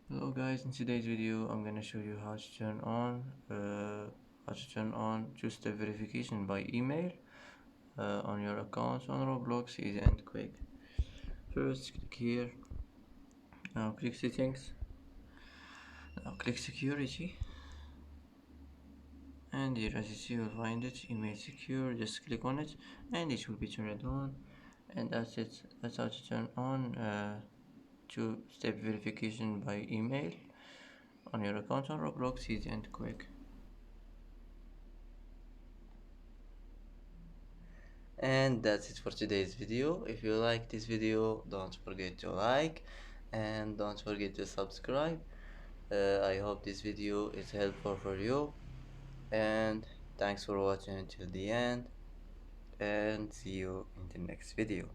Hello guys, in today's video I'm gonna show you how to turn on two-step verification by email on your account on Roblox, easy and quick. First click here, now click settings, now click security, and here as you see you'll find it, email secure. Just click on it and it will be turned on, and that's it. That's how to turn on two-step verification by email on your account on Roblox, easy and quick. And that's it for today's video. If you like this video, don't forget to like and don't forget to subscribe. I hope this video is helpful for you, and thanks for watching until the end, and see you in the next video.